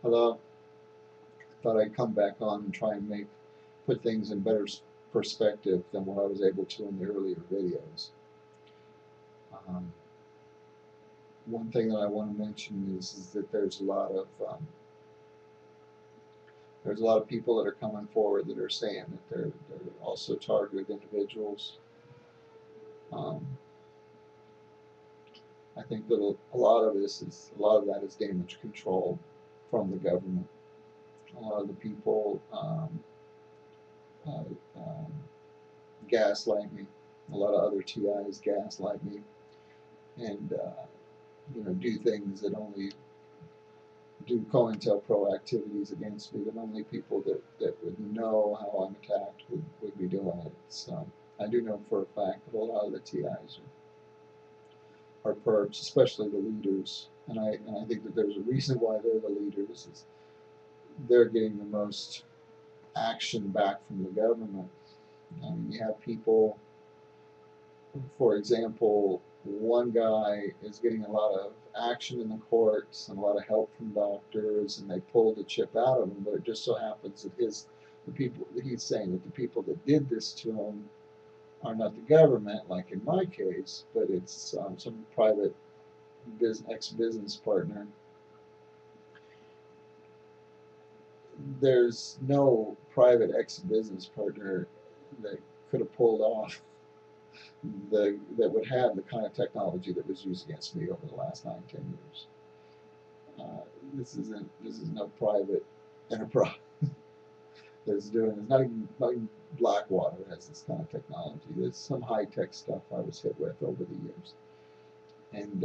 Hello. Thought I'd come back on and try and put things in better perspective than what I was able to in the earlier videos. Um, One thing that I want to mention is that there's a lot of people that are coming forward that are saying that they're also targeted individuals. Um, I think that a lot of that is damage control from the government. A lot of the people uh, um, gaslight me. A lot of other TIs gaslight me and do things that only do COINTELPRO activities against me that only people that would know how I'm attacked would be doing it. So I do know for a fact that a lot of the TIs are perps, especially the leaders. And I think that there's a reason why they're the leaders is they're getting the most action back from the government. I mean, you have people, for example, one guy is getting a lot of action in the courts and a lot of help from doctors, and they pulled a chip out of him. But it just so happens that the people that he's saying that the people that did this to him are not the government, like in my case, but it's some private ex-business partner. There's no private ex-business partner that could have pulled off that would have the kind of technology that was used against me over the last 9, 10 years. This is no private enterprise that's doing it. Not even Blackwater has this kind of technology. There's some high tech stuff I was hit with over the years, and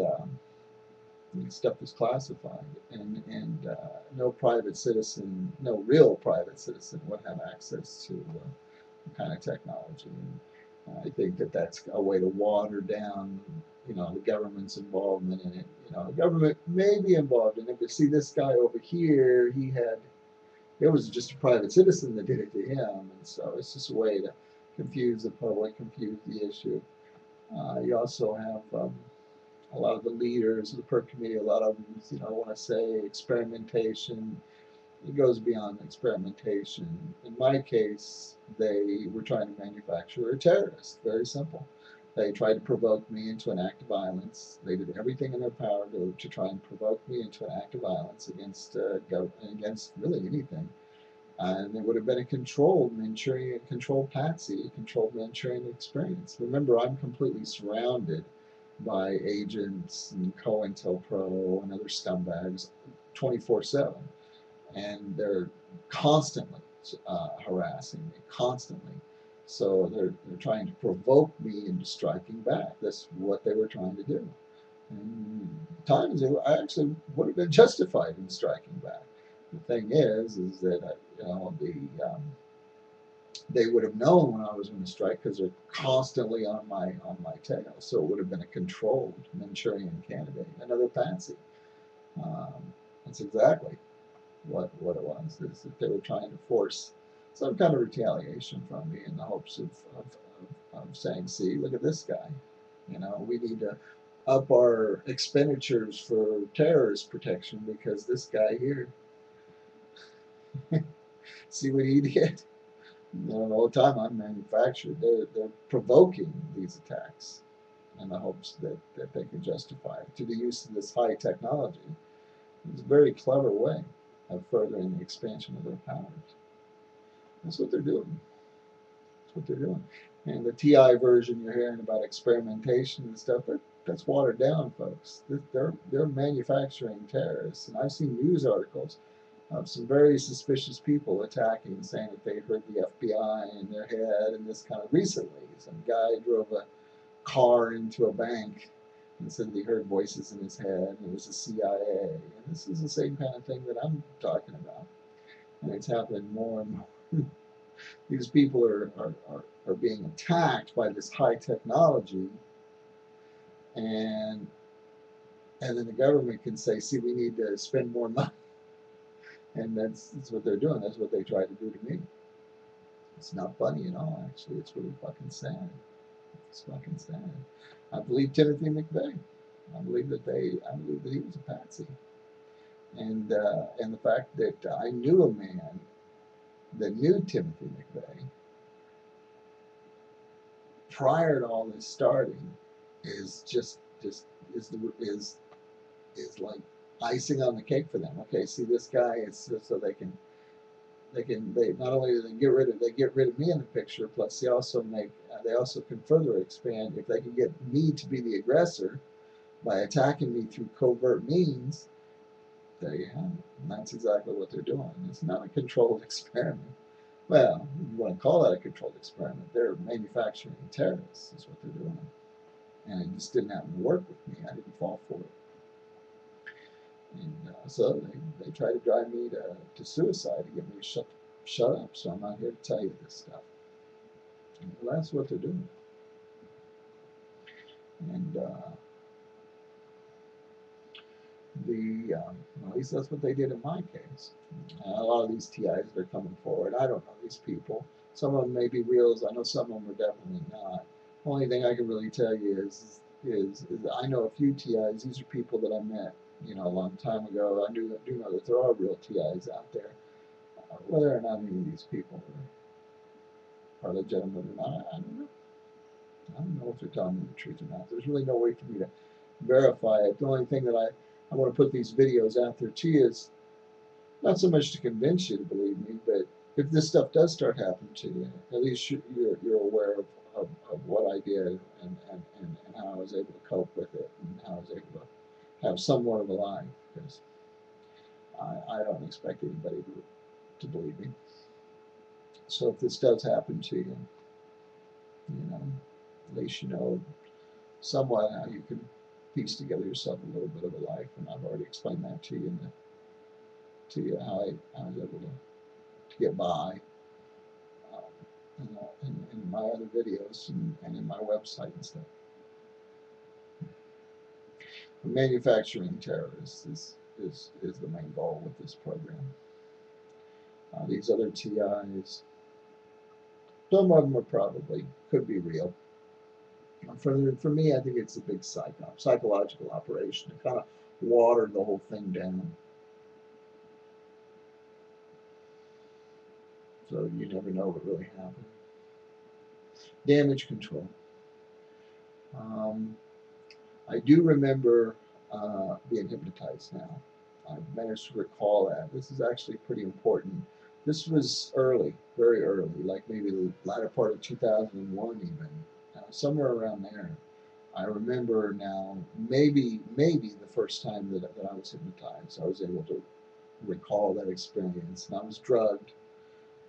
stuff is classified, and no private citizen, no real private citizen would have access to the kind of technology. And I think that that's a way to water down, the government's involvement in it. The government may be involved in it, but see, this guy over here, it was just a private citizen that did it to him, and so it's just a way to confuse the public, confuse the issue. You also have a lot of the leaders of the PERC committee, a lot of them, want to say experimentation. It goes beyond experimentation. In my case, they were trying to manufacture a terrorist. Very simple. They tried to provoke me into an act of violence. They did everything in their power to try and provoke me into an act of violence against really anything. And it would have been a controlled Manchurian, controlled patsy, controlled Manchurian experience. Remember, I'm completely surrounded by agents and COINTELPRO and other scumbags 24/7. And they're constantly harassing me, constantly. So they're trying to provoke me into striking back. That's what they were trying to do. And times I actually would have been justified in striking back. The thing is that they would have known when I was going to strike because they're constantly on my tail. So it would have been a controlled Manchurian candidate, another patsy. Um, that's exactly what it was. Is that they were trying to force some kind of retaliation from me in the hopes of saying, see, look at this guy. We need to up our expenditures for terrorist protection because this guy here, see what he did? All the time I'm manufactured, they're provoking these attacks in the hopes that they can justify it to the use of this high technology. It's a very clever way of furthering the expansion of their powers. That's what they're doing. That's what they're doing. And the TI version you're hearing about experimentation and stuff, that's watered down, folks. They're manufacturing terrorists. And I've seen news articles of some very suspicious people attacking, saying that they heard the FBI in their head, and this kind of recently. Some guy drove a car into a bank and said he heard voices in his head, and it was the CIA. And this is the same kind of thing that I'm talking about. And it's happening more and more. These people are being attacked by this high technology, and then the government can say, see, we need to spend more money. And that's what they're doing. That's what they tried to do to me. It's not funny at all, actually. It's really fucking sad. It's fucking sad. I believe Timothy McVeigh. I believe that he was a patsy. And the fact that I knew a man that knew Timothy McVeigh prior to all this starting is just is like icing on the cake for them. Okay, see this guy, it's just so they not only do they get rid of me in the picture, plus they also can further expand if they can get me to be the aggressor by attacking me through covert means. There you have it. And that's exactly what they're doing. It's not a controlled experiment. Well, you want to call that a controlled experiment. They're manufacturing terrorists, is what they're doing. And it just didn't happen to work with me. I didn't fall for it. And so they try to drive me to suicide to get me to shut up. So I'm not here to tell you this stuff. And that's what they're doing. And at least that's what they did in my case. A lot of these TIs that are coming forward, I don't know these people. Some of them may be reals. I know some of them are definitely not. Only thing I can really tell you is I know a few TIs. These are people that I met, a long time ago. I do know that there are real TIs out there. Whether or not any of these people are legitimate or not, I don't know. I don't know if they're telling me the truth or not. There's really no way for me to verify it. The only thing that I want to put these videos out there to you is not so much to convince you to believe me, but if this stuff does start happening to you, at least you're aware of what I did and how I was able to cope with it and how I was able to have somewhat of a life, because I don't expect anybody to believe me. So if this does happen to you, at least you know somewhat how you can piece together yourself a little bit of a life, and I've already explained that to you how I was able to get by in my other videos and in my website and stuff. But manufacturing terrorists is the main goal with this program. These other TIs, some of them are probably could be real. For me, I think it's a big psychological operation to kind of water the whole thing down. So you never know what really happened. Damage control. I do remember being hypnotized now. I've managed to recall that. This is actually pretty important. This was early, very early, like maybe the latter part of 2001 even, somewhere around there. I remember now, maybe the first time that I was hypnotized, I was able to recall that experience. And I was drugged,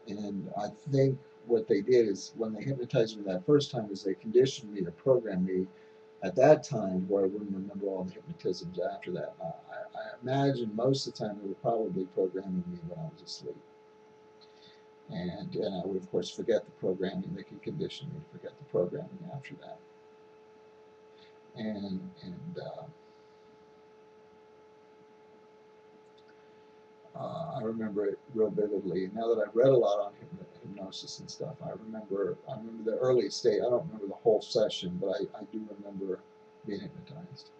and I think what they did is when they hypnotized me that first time is they conditioned me or programmed me at that time where I wouldn't remember all the hypnotisms after that. I imagine most of the time they were probably programming me when I was asleep. And I would, of course, forget the programming. They could condition me to forget the programming after that. And I remember it real vividly. Now that I've read a lot on hypnosis and stuff, I remember the early state. I don't remember the whole session, but I do remember being hypnotized.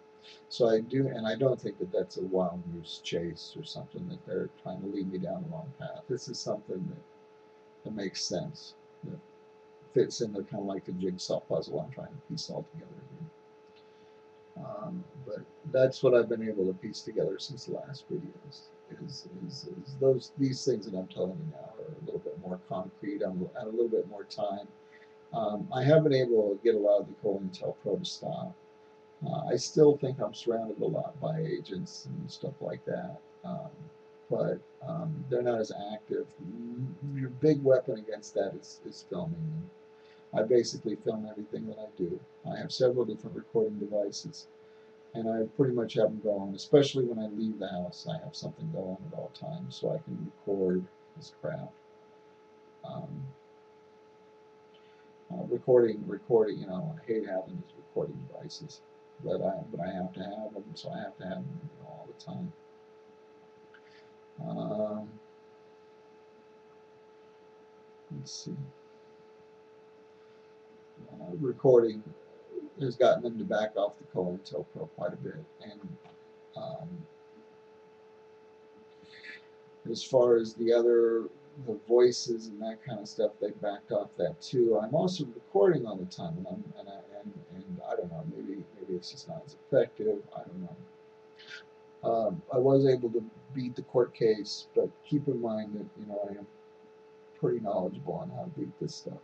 So I do, and I don't think that that's a wild goose chase or something that they're trying to lead me down the wrong path. This is something that makes sense, that fits in there kind of like the jigsaw puzzle I'm trying to piece all together here. But that's what I've been able to piece together since the last videos. These things that I'm telling you now are a little bit more concrete. I'm at a little bit more time. I have been able to get a lot of the COINTELPRO to stop. I still think I'm surrounded a lot by agents and stuff like that, but they're not as active. Your big weapon against that is filming. I basically film everything that I do. I have several different recording devices, and I pretty much have them going, especially when I leave the house. I have something going at all times so I can record this crap. Recording, I hate having these recording devices, but I have to have them, so I have to have them all the time. Let's see. Recording has gotten them to back off the COINTELPRO quite a bit, and As far as the voices and that kind of stuff, they backed off that too. I'm also recording all the time, and I don't know, maybe it's just not as effective. I don't know. I was able to beat the court case, but keep in mind that I am pretty knowledgeable on how to beat this stuff.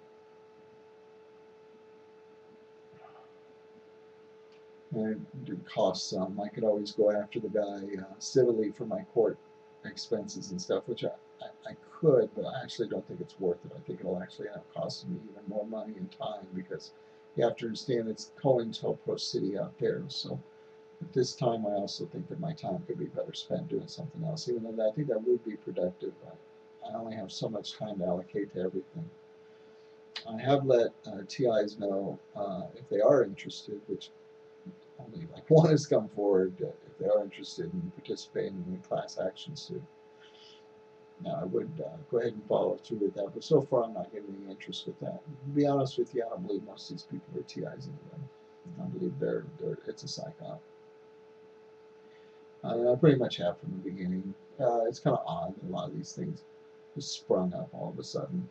And it did cost some. I could always go after the guy civilly for my court expenses and stuff, which I could, but I actually don't think it's worth it. I think it'll actually end up costing me even more money and time, because you have to understand it's COINTELPRO City out there. So at this time, I also think that my time could be better spent doing something else, even though I think that would be productive. I only have so much time to allocate to everything. I have let TIs know if they are interested, which only like one has come forward, if they are interested in participating in the class action suit. Now, I would go ahead and follow through with that, but so far I'm not getting any interest with that. To be honest with you, I don't believe most of these people are TIs anyway. I believe it's a psych op. I pretty much have from the beginning. It's kind of odd that a lot of these things just sprung up all of a sudden.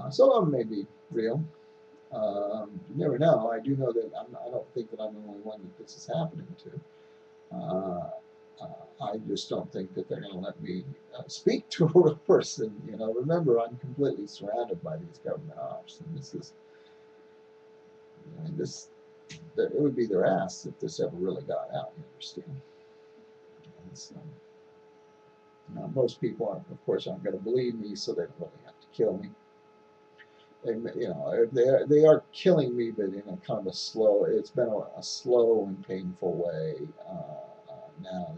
Some of them may be real. You never know. I do know that I don't think that I'm the only one that this is happening to. I just don't think that they're going to let me speak to a real person. Remember, I'm completely surrounded by these government ops, and this is, it would be their ass if this ever really got out. You understand? And so, most people, of course, aren't going to believe me, so they don't really have to kill me. They are killing me, but in a kind of a slow. It's been a slow and painful way. Now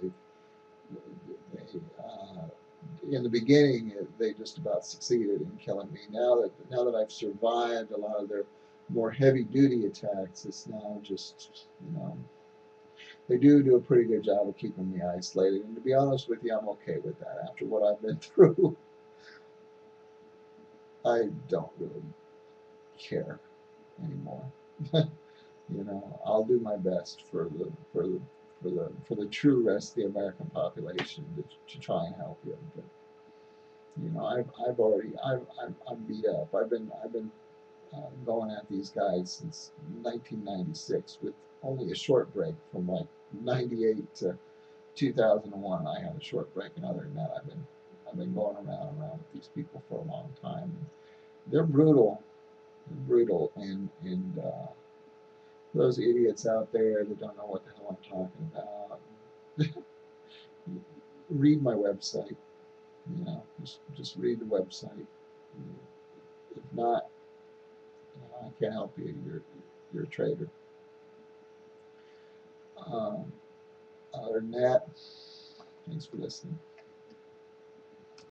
in the beginning, they just about succeeded in killing me. Now that I've survived a lot of their more heavy-duty attacks, it's now just they do a pretty good job of keeping me isolated. And to be honest with you, I'm okay with that. After what I've been through, I don't really care anymore. I'll do my best for the true rest of the American population to try and help you. But I'm beat up. I've been going at these guys since 1996, with only a short break from like 98 to 2001. I had a short break, and other than that, I've been going around and around with these people for a long time. They're brutal. And those idiots out there that don't know what the hell I'm talking about, read my website. Just read the website. If not, I can't help you. You're a traitor. Other than that, thanks for listening.